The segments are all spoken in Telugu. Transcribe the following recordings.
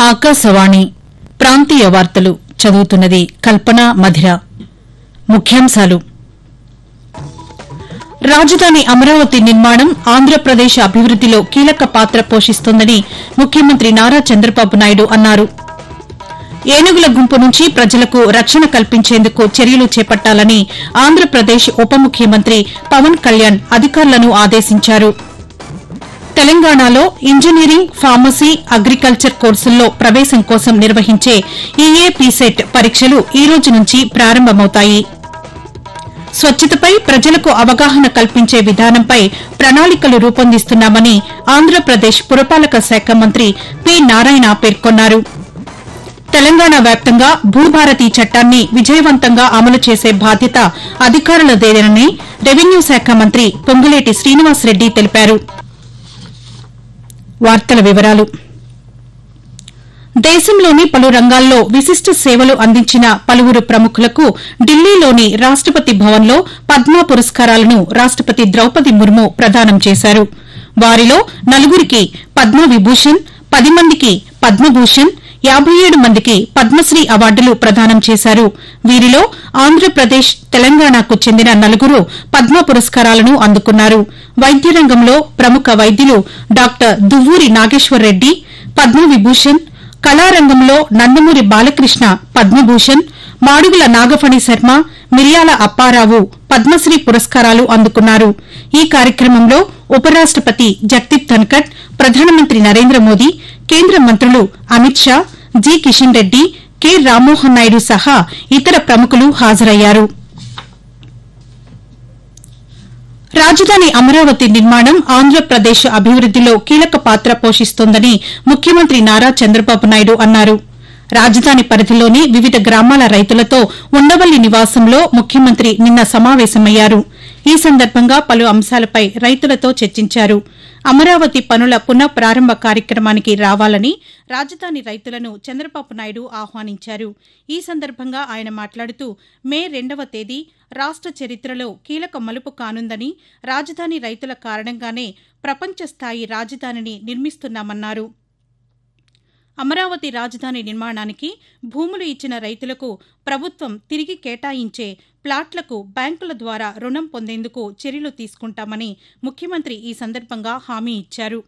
ఆకాశవాణి ప్రాంతీయ వార్తలు చదువుతున్నది కల్పన మధిర. ముఖ్యాంశాలు: రాజధాని అమరావతి నిర్మాణం ఆంధ్రప్రదేశ్ అభివృద్దిలో కీలక పాత్ర పోషిస్తోందని ముఖ్యమంత్రి నారా చంద్రబాబు నాయుడు అన్నారు. ఏనుగుల గుంపు నుంచి ప్రజలకు రక్షణ కల్పించేందుకు చర్యలు చేపట్టాలని ఆంధ్రప్రదేశ్ ఉప ముఖ్యమంత్రి పవన్ కళ్యాణ్ అధికారులను ఆదేశించారు. తెలంగాణలో ఇంజనీరింగ్, ఫార్మసీ, అగ్రికల్చర్ కోర్సుల్లో ప్రవేశం కోసం నిర్వహించే ఈఏపీసెట్ పరీక్షలు ఈ రోజు నుంచి ప్రారంభమవుతాయి. స్వచ్ఛతపై ప్రజలకు అవగాహన కల్పించే విధానంపై ప్రణాళికలు రూపొందిస్తున్నామని ఆంధ్రప్రదేశ్ పురపాలక శాఖ మంత్రి పి. నారాయణ పేర్కొన్నారు. తెలంగాణ వ్యాప్తంగా భూభారతి చట్టాన్ని విజయవంతంగా అమలు చేసే బాధ్యత అధికారులదేనని రెవెన్యూ శాఖ మంత్రి పొంగులేటి శ్రీనివాసరెడ్డి తెలిపారు. దేశంలోని పలు రంగాల్లో విశిష్ట సేవలు అందించిన పలువురు ప్రముఖులకు ఢిల్లీలోని రాష్టపతి భవన్లో పద్మ పురస్కారాలను రాష్టపతి ద్రౌపది ముర్ము ప్రదానం చేశారు. వారిలో 4 పద్మవిభూషణ్, 10 మందికి పద్మభూషణ్, 57 మందికి పద్మశ్రీ అవార్డులు ప్రదానం చేశారు. వీరిలో ఆంధ్రప్రదేశ్, తెలంగాణకు చెందిన 4 పద్మ పురస్కారాలను అందుకున్నారు. వైద్య రంగంలో ప్రముఖ వైద్యులు డాక్టర్ దువ్వూరి నాగేశ్వరరెడ్డి పద్మవిభూషణ్, కళారంగంలో నందమూరి బాలకృష్ణ పద్మభూషణ్, మాడుగుల నాగఫణి శర్మ, మిర్యాల అప్పారావు పద్మశ్రీ పురస్కారాలు అందుకున్నారు. ఈ కార్యక్రమంలో ఉపరాష్టపతి జగదీప్ ధన్కర్, ప్రధానమంత్రి నరేంద్ర మోదీ, కేంద్ర మంత్రులు అమిత్ షా, జి. కిషన్ రెడ్డి, కె. రామ్మోహన్ నాయుడు సహా ఇతర ప్రముఖులు హాజరయ్యారు. రాజధాని అమరావతి నిర్మాణం ఆంధ్రప్రదేశ్ అభివృద్దిలో కీలక పాత్ర పోషిస్తోందని ముఖ్యమంత్రి నారా చంద్రబాబు నాయుడు అన్నారు. రాజధాని పరిధిలోని వివిధ గ్రామాల రైతులతో ఉండవల్లి నివాసంలో ముఖ్యమంత్రి నిన్న సమావేశమయ్యారు. ఈ సందర్భంగా పలు అంశాలపై రైతులతో చర్చించారు. అమరావతి పనుల పునః ప్రారంభ కార్యక్రమానికి రావాలని రాజధాని రైతులను చంద్రబాబు నాయుడు ఆహ్వానించారు. ఈ సందర్భంగా ఆయన మాట్లాడుతూ మే 2వ తేదీ రాష్ట చరిత్రలో కీలక మలుపు కానుందని, రాజధాని రైతుల కారణంగానే ప్రపంచ స్థాయి రాజధానిని నిర్మిస్తున్నామన్నారు. అమరావతి రాజధాని నిర్మాణానికి భూములు ఇచ్చిన రైతులకు ప్రభుత్వం తిరిగి కేటాయించే ప్లాట్లకు బ్యాంకుల ద్వారా రుణం పొందేందుకు చర్యలు తీసుకుంటామని ముఖ్యమంత్రి ఈ సందర్భంగా హామీ ఇచ్చారు.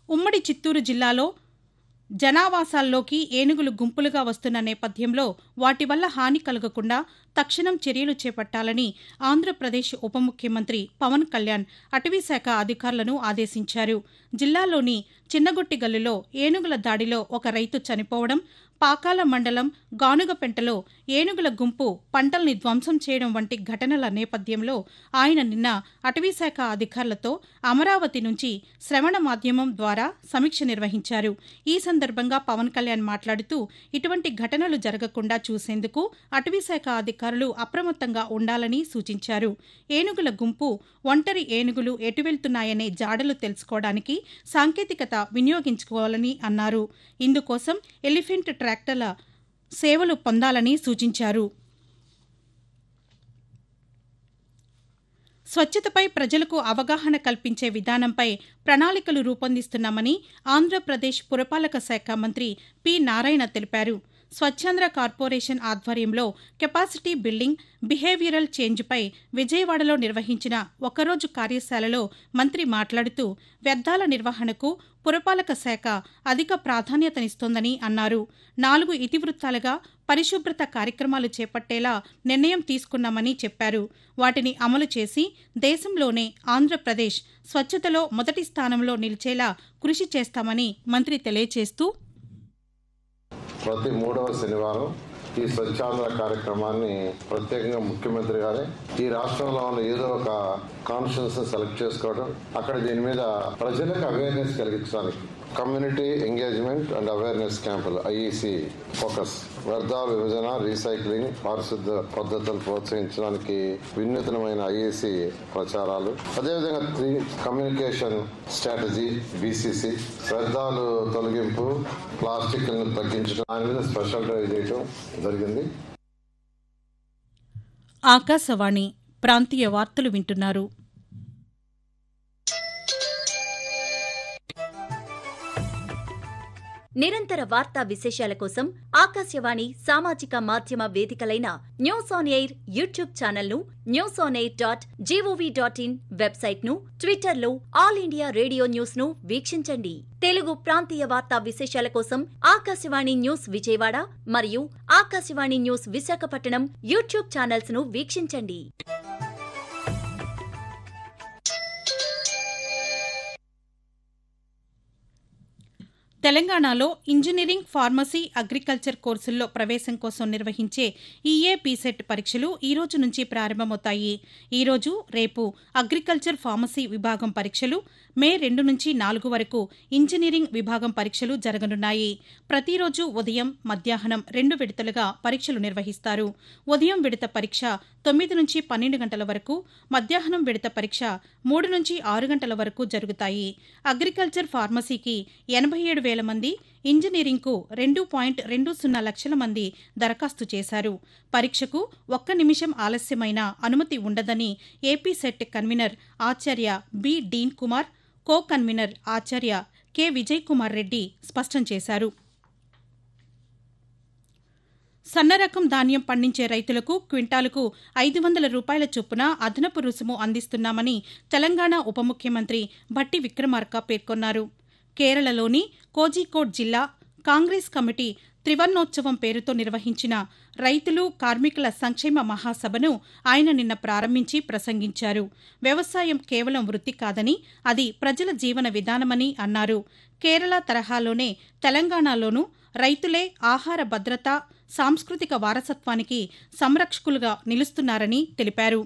ఉమ్మడి చిత్తూరు జిల్లాలో జనావాసాల్లోకి ఏనుగులు గుంపులుగా వస్తున్న నేపథ్యంలో వాటి వల్ల హాని కలగకుండా తక్షణం చర్యలు చేపట్టాలని ఆంధ్రప్రదేశ్ ఉప ముఖ్యమంత్రి పవన్ కళ్యాణ్ అటవీశాఖ అధికారులను ఆదేశించారు. జిల్లాలోని చిన్నగొట్టిగల్లులో ఏనుగుల దాడిలో ఒక రైతు చనిపోవడం, పాకాల మండలం గానుగపెంటలో ఏనుగుల గుంపు పంటల్ని ధ్వంసం చేయడం వంటి ఘటనల నేపథ్యంలో ఆయన నిన్న అటవీశాఖ అధికారులతో అమరావతి నుంచి శ్రవణ మాధ్యమం ద్వారా సమీక్ష నిర్వహించారు. ఈ సందర్భంగా పవన్ కళ్యాణ్ మాట్లాడుతూ ఇటువంటి ఘటనలు జరగకుండా చూసేందుకు అటవీశాఖ అధికారులు అప్రమత్తంగా ఉండాలని సూచించారు. ఏనుగుల గుంపు, ఒంటరి ఏనుగులు ఎటు వెళ్తున్నాయనే జాడలు తెలుసుకోవడానికి సాంకేతికత వినియోగించుకోవాలని అన్నారు. ఇందుకోసం ఎలిఫెంట్ ట్రాక్టర్ల సేవలు పొందాలని సూచించారు. స్వచ్ఛతపై ప్రజలకు అవగాహన కల్పించే విధానంపై ప్రణాళికలు రూపొందిస్తున్నామని ఆంధ్రప్రదేశ్ పురపాలక శాఖ మంత్రి పి. నారాయణ తెలిపారు. స్వచ్ఛాంధ్ర కార్పొరేషన్ ఆధ్వర్యంలో కెపాసిటీ బిల్డింగ్, బిహేవియరల్ చేంజ్పై విజయవాడలో నిర్వహించిన ఒకరోజు కార్యశాలలో మంత్రి మాట్లాడుతూ వ్యర్థాల నిర్వహణకు పురపాలక శాఖ అధిక ప్రాధాన్యతనిస్తోందని అన్నారు. 4 ఇతివృత్తాలుగా పరిశుభ్రత కార్యక్రమాలు చేపట్టేలా నిర్ణయం తీసుకున్నామని చెప్పారు. వాటిని అమలు చేసి దేశంలోనే ఆంధ్రప్రదేశ్ స్వచ్ఛతలో మొదటి స్థానంలో నిలిచేలా కృషి చేస్తామని మంత్రి తెలియజేస్తూ ప్రతి 3వ శనివారం ఈ స్వచ్ఛాంధ్ర కార్యక్రమాన్ని ప్రత్యేకంగా ముఖ్యమంత్రి గారే ఈ రాష్ట్రంలో ఉన్న ఏదో ఒక కాన్స్టిట్యూన్సీ సెలెక్ట్ చేసుకోవడం, అక్కడ దీని మీద ప్రజలకు అవేర్నెస్ కలిగించడానికి కమ్యూనిటీ ఎంగేజ్మెంట్ అండ్ అవేర్నెస్ క్యాంపులు ఐఈసీ ఫోకస్, వ్యర్థాల విభజన, రీసైక్లింగ్, పారిశుద్ధ పద్ధతులు ప్రోత్సహించడానికి వినూత్నమైన ఐఈసీ ప్రచారాలు, అదేవిధంగా కమ్యూనికేషన్ స్ట్రాటజీ బీసీసీ, వ్యర్థాలు తొలగింపు, ప్లాస్టిక్లను తగ్గించడం, దాని మీద స్పెషల్ డ్రైవ్ చేయడం జరిగింది. ఆకాశవాణి ప్రాంతీయ వార్తలు వింటున్నారు. నిరంతర వార్తా విశేషాల కోసం ఆకాశవాణి సామాజిక మాధ్యమ వేదికలైన న్యూస్ ఆన్ ఎయిర్ యూట్యూబ్ ఛానల్ను, newsonair.gov.in వెబ్సైట్ను, ట్విట్టర్లో ఆల్ ఇండియా రేడియో న్యూస్ను వీక్షించండి. తెలుగు ప్రాంతీయ వార్తా విశేషాల కోసం ఆకాశవాణి న్యూస్ విజయవాడ మరియు ఆకాశవాణి న్యూస్ విశాఖపట్నం యూట్యూబ్ ఛానల్స్ను వీక్షించండి. తెలంగాణలో ఇంజనీరింగ్, ఫార్మసీ, అగ్రికల్చర్ కోర్సుల్లో ప్రవేశం కోసం నిర్వహించే ఈఏపీసెట్ పరీక్షలు ఈ రోజు నుంచి ప్రారంభమవుతాయి. ఈ రోజు, రేపు అగ్రికల్చర్, ఫార్మసీ విభాగం పరీక్షలు, మే 2 నుంచి 4 వరకు ఇంజనీరింగ్ విభాగం పరీక్షలు జరగనున్నాయి. ప్రతిరోజు ఉదయం, మధ్యాహ్నం 2 విడతలుగా పరీక్షలు నిర్వహిస్తారు. ఉదయం విడత పరీక్ష 9 నుంచి 12 గంటల వరకు, మధ్యాహ్నం విడత పరీక్ష 3 నుంచి 6 గంటల వరకు జరుగుతాయి. అగ్రికల్చర్, ఫార్మసీకి 87,000 మంది, ఇంజనీరింగ్కు 2.20 లక్షల మంది దరఖాస్తు చేశారు. పరీక్షకు 1 నిమిషం ఆలస్యమైన అనుమతి ఉండదని ఏపీ సెట్ కన్వీనర్ ఆచార్య B. Deen Kumar, co convenor ఆచార్య కె. విజయ్ కుమార్ రెడ్డి స్పష్టం చేశారు. సన్నరకం ధాన్యం పండించే రైతులకు క్వింటాలుకు 500 రూపాయల చొప్పున అదనపు రుసుము అందిస్తున్నామని తెలంగాణ ఉప ముఖ్యమంత్రి భట్టి విక్రమార్క పేర్కొన్నారు. కేరళలోని కోజికోడ్ జిల్లా కాంగ్రెస్ కమిటీ త్రివర్ణోత్సవం పేరుతో నిర్వహించిన రైతులు, కార్మికుల సంక్షేమ మహాసభను ఆయన నిన్న ప్రారంభించి ప్రసంగించారు. వ్యవసాయం కేవలం వృత్తి కాదని, అది ప్రజల జీవన విధానమని అన్నారు. కేరళ తరహాలోనే తెలంగాణలోనూ రైతులే ఆహార భద్రత, సాంస్కృతిక వారసత్వానికి సంరక్షకులుగా నిలుస్తున్నారని తెలిపారు.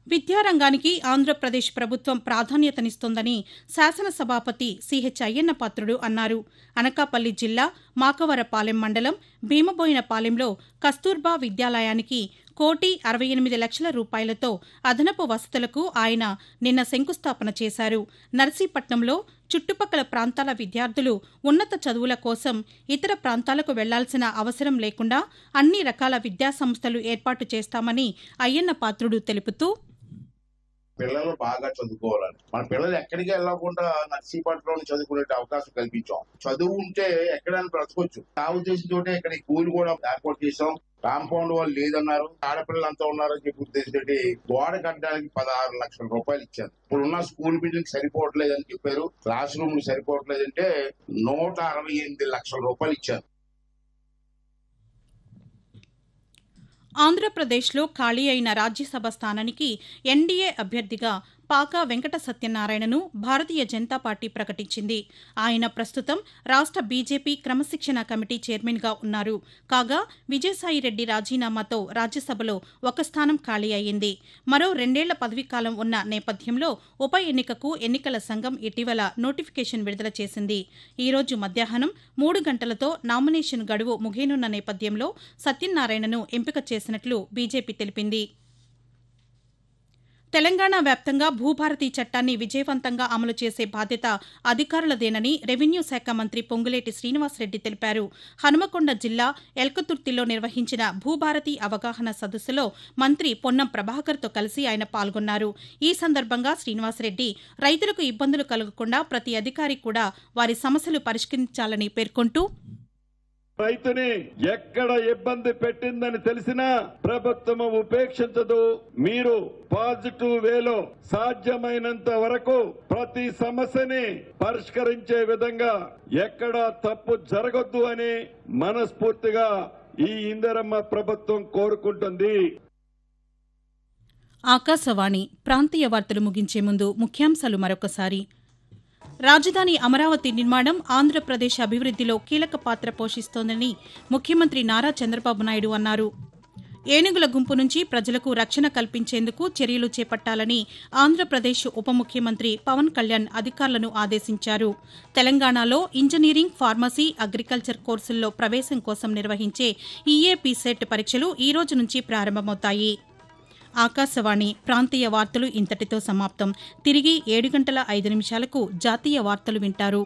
విద్యారంగానికి ఆంధ్రప్రదేశ్ ప్రభుత్వం ప్రాధాన్యతనిస్తోందని శాసనసభాపతి సిహెచ్ అయ్యన్నపాత్రుడు అన్నారు. అనకాపల్లి జిల్లా మాకవరపాలెం మండలం భీమబోయినపాలెంలో కస్తూర్బా విద్యాలయానికి 1,68,00,000 రూపాయలతో అదనపు వసతులకు ఆయన నిన్న శంకుస్థాపన చేశారు. నర్సీపట్నంలో చుట్టుపక్కల ప్రాంతాల విద్యార్థులు ఉన్నత చదువుల కోసం ఇతర ప్రాంతాలకు వెళ్లాల్సిన అవసరం లేకుండా అన్ని రకాల విద్యాసంస్థలు ఏర్పాటు చేస్తామని అయ్యన్నపాత్రుడు తెలుపుతూ, పిల్లలు బాగా చదువుకోవాలని మన పిల్లలు ఎక్కడికి వెళ్ళకుండా నర్సీపట్నంలో చదువుకునే అవకాశం కల్పించాం. చదువు ఉంటే ఎక్కడైనా బ్రతకొచ్చు. నా ఉద్దేశంతో ఇక్కడ స్కూల్ కూడా ఏర్పాటు చేసాం. కాంపౌండ్ వాళ్ళు లేదన్నారు, ఆడపిల్లలు అంతా ఉన్నారని చెప్పి ఉద్దేశంతో గోడ కట్టడానికి 16 లక్షల రూపాయలు ఇచ్చారు. ఇప్పుడున్న స్కూల్ బిల్డింగ్ సరిపోవట్లేదని చెప్పారు, క్లాస్ రూమ్లు సరిపోవట్లేదంటే 168 లక్షల రూపాయలు ఇచ్చారు. ఆంధ్రప్రదేశ్లో ఖాళీ అయిన రాజ్యసభ స్థానానికి ఎన్డీఏ అభ్యర్థిగా పాకా వెంకట సత్యనారాయణను భారతీయ జనతా పార్టీ ప్రకటించింది. ఆయన ప్రస్తుతం రాష్ట్ర బీజేపీ క్రమశిక్షణ కమిటీ చైర్మన్గా ఉన్నారు. కాగా విజయసాయిరెడ్డి రాజీనామాతో రాజ్యసభలో ఒక స్థానం ఖాళీ అయ్యింది. మరో 2 ఏళ్ల పదవీకాలం ఉన్న నేపథ్యంలో ఉప ఎన్నికకు ఎన్నికల సంఘం ఇటీవల నోటిఫికేషన్ విడుదల చేసింది. ఈ రోజు మధ్యాహ్నం 3 గంటలతో నామినేషన్ గడువు ముగియనున్న నేపథ్యంలో సత్యనారాయణను ఎంపిక చేసినట్లు బీజేపీ తెలిపింది. తెలంగాణ వ్యాప్తంగా భూభారతి చట్టాన్ని విజయవంతంగా అమలు చేసే బాధ్యత అధికారులదేనని రెవెన్యూ శాఖ మంత్రి పొంగులేటి శ్రీనివాసరెడ్డి తెలిపారు. హనుమకొండ జిల్లా ఎల్కతుర్తిలో నిర్వహించిన భూభారతి అవగాహన సదస్సులో మంత్రి పొన్నం ప్రభాకర్తో కలిసి ఆయన పాల్గొన్నారు. ఈ సందర్భంగా శ్రీనివాసరెడ్డి రైతులకు ఇబ్బందులు కలగకుండా ప్రతి అధికారి కూడా వారి సమస్యలు పరిష్కరించాలని పేర్కొంటూ, రైతుని ఎక్కడ ఇబ్బంది పెట్టిందని తెలిసినా ప్రభుత్వం ఉపేక్షించదు. మీరు పాజిటివ్ వేలో సాధ్యమైనంత వరకు ప్రతి సమస్యని పరిష్కరించే విధంగా ఎక్కడ తప్పు జరగొద్దు అని మనస్ఫూర్తిగా ఈ ఇందిరమ్మ ప్రభుత్వం కోరుకుంటుంది. ఆకాశవాణి ప్రాంతీయ వార్తలు ముగించే ముందు ముఖ్యాంశాలు మరొకసారి. రాజధాని అమరావతి నిర్మాణం ఆంధ్రప్రదేశ్ అభివృద్దిలో కీలక పాత్ర పోషిస్తోందని ముఖ్యమంత్రి నారా చంద్రబాబు నాయుడు అన్నారు. ఏనుగుల గుంపు నుంచి ప్రజలకు రక్షణ కల్పించేందుకు చర్యలు చేపట్టాలని ఆంధ్రప్రదేశ్ ఉప ముఖ్యమంత్రి పవన్ కళ్యాణ్ అధికారులను ఆదేశించారు. తెలంగాణలో ఇంజనీరింగ్, ఫార్మసీ, అగ్రికల్చర్ కోర్సుల్లో ప్రవేశం కోసం నిర్వహించే ఈఏపీసెట్ పరీక్షలు ఈ రోజు నుంచి ప్రారంభమవుతాయి. ఆకాశవాణి ప్రాంతీయ వార్తలు ఇంతటితో సమాప్తం. తిరిగి 7:05 జాతీయ వార్తలు వింటారు.